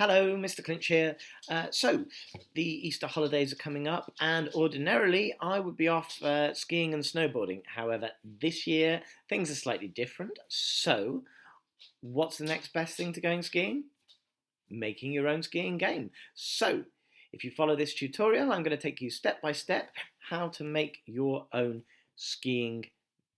Hello, Mr. Clinch here. So, the Easter holidays are coming up, and ordinarily I would be off skiing and snowboarding. However, this year things are slightly different. So, what's the next best thing to going skiing? Making your own skiing game. So, if you follow this tutorial, I'm going to take you step by step how to make your own skiing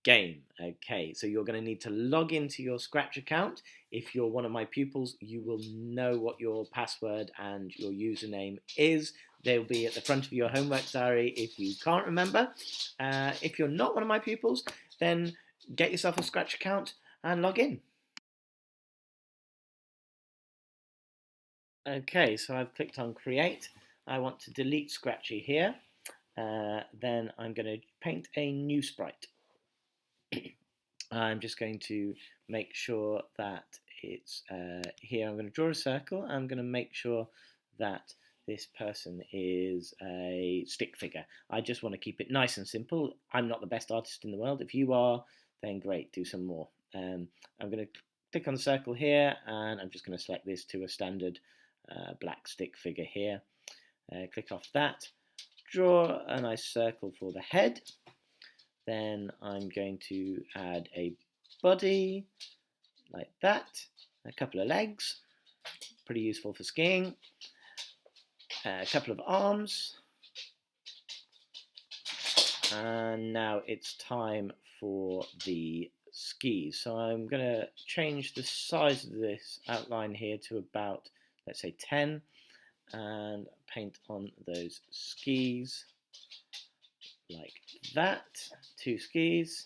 game. Okay, so you're going to need to log into your Scratch account. If you're one of my pupils, you will know what your password and your username is. They'll be at the front of your homework diary if you can't remember. If you're not one of my pupils, then get yourself a Scratch account and log in. Okay, so I've clicked on Create. I want to delete Scratchy here. Then I'm going to paint a new sprite. I'm just going to make sure that it's here. I'm going to draw a circle. I'm going to make sure that this person is a stick figure. I just want to keep it nice and simple. I'm not the best artist in the world. If you are, then great, do some more. I'm going to click on the circle here, and I'm just going to select this to a standard black stick figure here. Click off that. Draw a nice circle for the head. Then I'm going to add a body like that, a couple of legs, pretty useful for skiing, a couple of arms, and now it's time for the skis. So I'm going to change the size of this outline here to about, let's say, 10, and paint on those skis like that, 2 skis,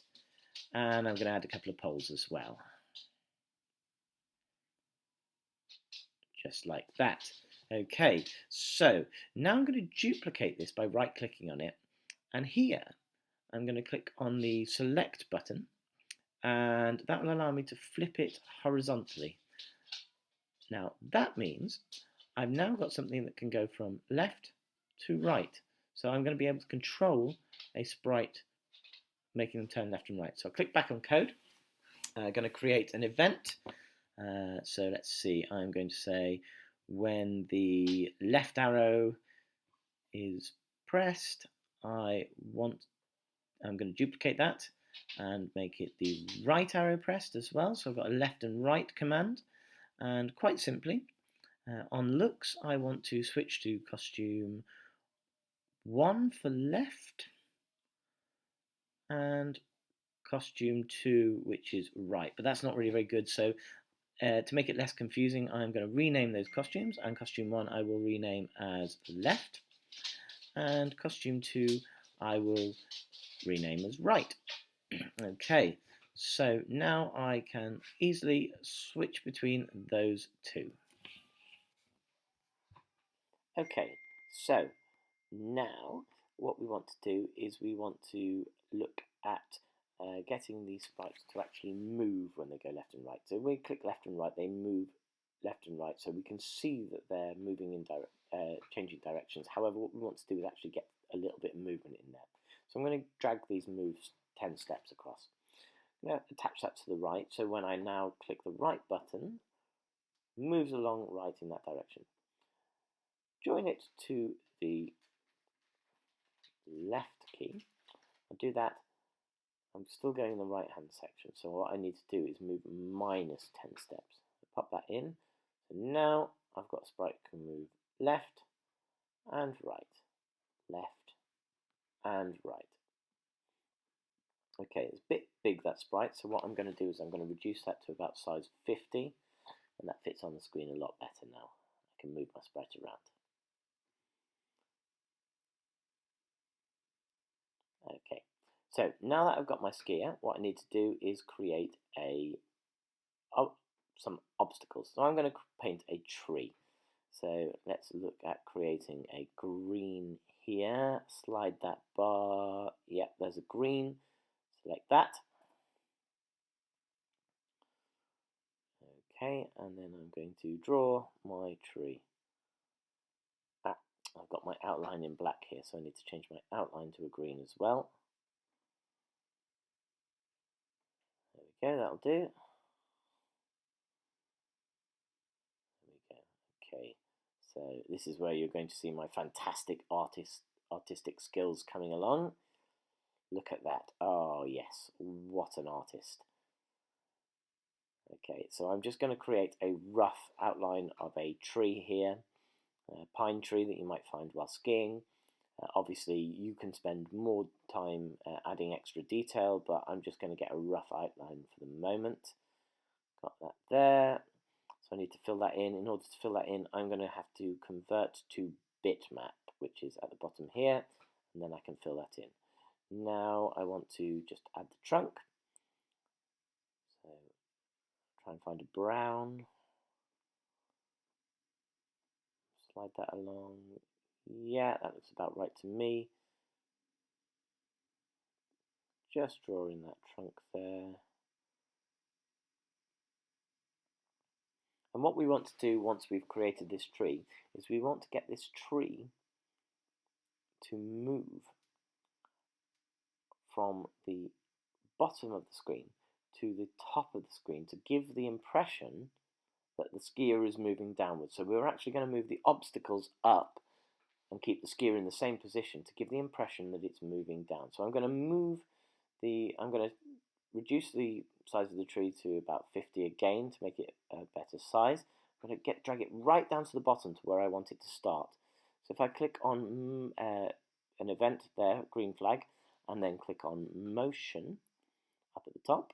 and I'm going to add a couple of poles as well, just like that. Okay, so now I'm going to duplicate this by right-clicking on it, and here I'm going to click on the select button, and that will allow me to flip it horizontally. Now that means I've now got something that can go from left to right, so I'm going to be able to control a sprite making them turn left and right. So I'll click back on code. I'm going to create an event. So let's see, I'm going to say when the left arrow is pressed, I'm going to duplicate that and make it the right arrow pressed as well. So I've got a left and right command. And quite simply, on looks, I want to switch to costume 1 for left and costume 2, which is right. But that's not really very good. So to make it less confusing, I'm going to rename those costumes, and costume 1 I will rename as left, and costume 2 I will rename as right. Okay, so now I can easily switch between those two. Okay, so now what we want to do is we want to look at getting these sprites to actually move when they go left and right. So when we click left and right, they move left and right, so we can see that they're moving in changing directions. However, what we want to do is actually get a little bit of movement in there. So I'm going to drag these moves 10 steps across. I'm going to attach that to the right, so when I now click the right button, moves along right in that direction. Join it to the left key. I'll do that. I'm still going in the right hand section, so what I need to do is move minus 10 steps. Pop that in. So now I've got a sprite that can move left and right, left and right. Okay, it's a bit big, that sprite, so what I'm going to do is I'm going to reduce that to about size 50, and that fits on the screen a lot better now. I can move my sprite around. Okay, so now that I've got my skier, what I need to do is create some obstacles. So I'm going to paint a tree. So let's look at creating a green here. Slide that bar. Yep, there's a green. Select that. Okay, and then I'm going to draw my tree. I've got my outline in black here, so I need to change my outline to a green as well. There we go, that'll do. There we go. Okay, So this is where you're going to see my fantastic artistic skills coming along. Look at that. Oh yes, what an artist. Okay, so I'm just going to create a rough outline of a tree here, a pine tree that you might find while skiing. Obviously, you can spend more time adding extra detail, but I'm just going to get a rough outline for the moment. Got that there. So I need to fill that in. In order to fill that in, I'm going to have to convert to bitmap, which is at the bottom here, and then I can fill that in. Now I want to just add the trunk. So try and find a brown. Slide that along. Yeah, that looks about right to me. Just drawing that trunk there. And what we want to do once we've created this tree is we want to get this tree to move from the bottom of the screen to the top of the screen to give the impression that the skier is moving downwards. So we're actually going to move the obstacles up and keep the skier in the same position to give the impression that it's moving down. So I'm going to reduce the size of the tree to about 50 again to make it a better size. I'm going to drag it right down to the bottom to where I want it to start. So if I click on an event there, green flag, and then click on motion up at the top,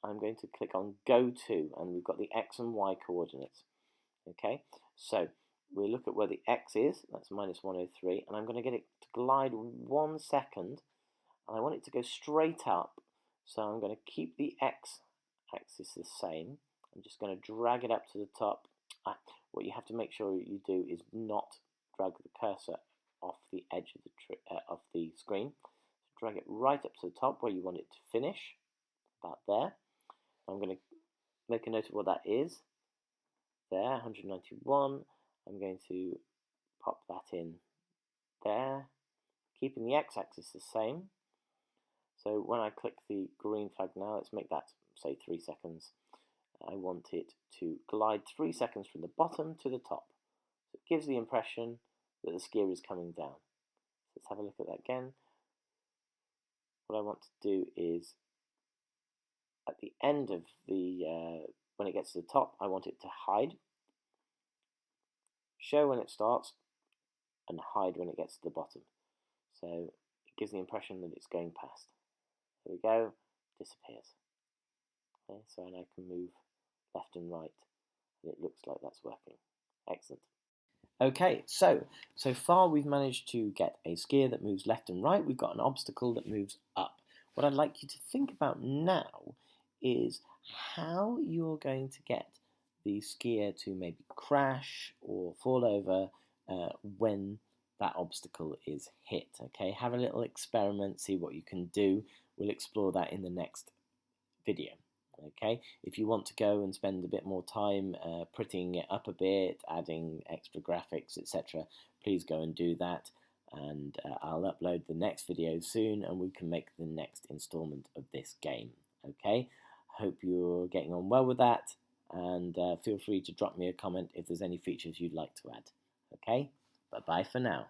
I'm going to click on go to, and we've got the X and Y coordinates. Okay, so we look at where the X is, that's -103, and I'm going to get it to glide 1 second, and I want it to go straight up, so I'm going to keep the X axis the same. I'm just going to drag it up to the top. What you have to make sure you do is not drag the cursor off the edge of the screen. So drag it right up to the top where you want it to finish, about there. I'm going to make a note of what that is. There, 191. I'm going to pop that in there, keeping the x-axis the same. So when I click the green flag now, let's make that, say, 3 seconds. I want it to glide 3 seconds from the bottom to the top. So it gives the impression that the skier is coming down. Let's have a look at that again. What I want to do is, at the end of the, when it gets to the top, I want it to hide, show when it starts, and hide when it gets to the bottom. So it gives the impression that it's going past. There we go, disappears. Okay, so now I can move left and right, and it looks like that's working. Excellent. Okay, so far we've managed to get a skier that moves left and right. We've got an obstacle that moves up. What I'd like you to think about now is how you're going to get the skier to maybe crash or fall over when that obstacle is hit. Okay, have a little experiment, see what you can do. We'll explore that in the next video. Okay, if you want to go and spend a bit more time prettying it up a bit, adding extra graphics, etc., please go and do that, and I'll upload the next video soon and we can make the next installment of this game. Okay, hope you're getting on well with that, and feel free to drop me a comment if there's any features you'd like to add. Okay, bye bye for now.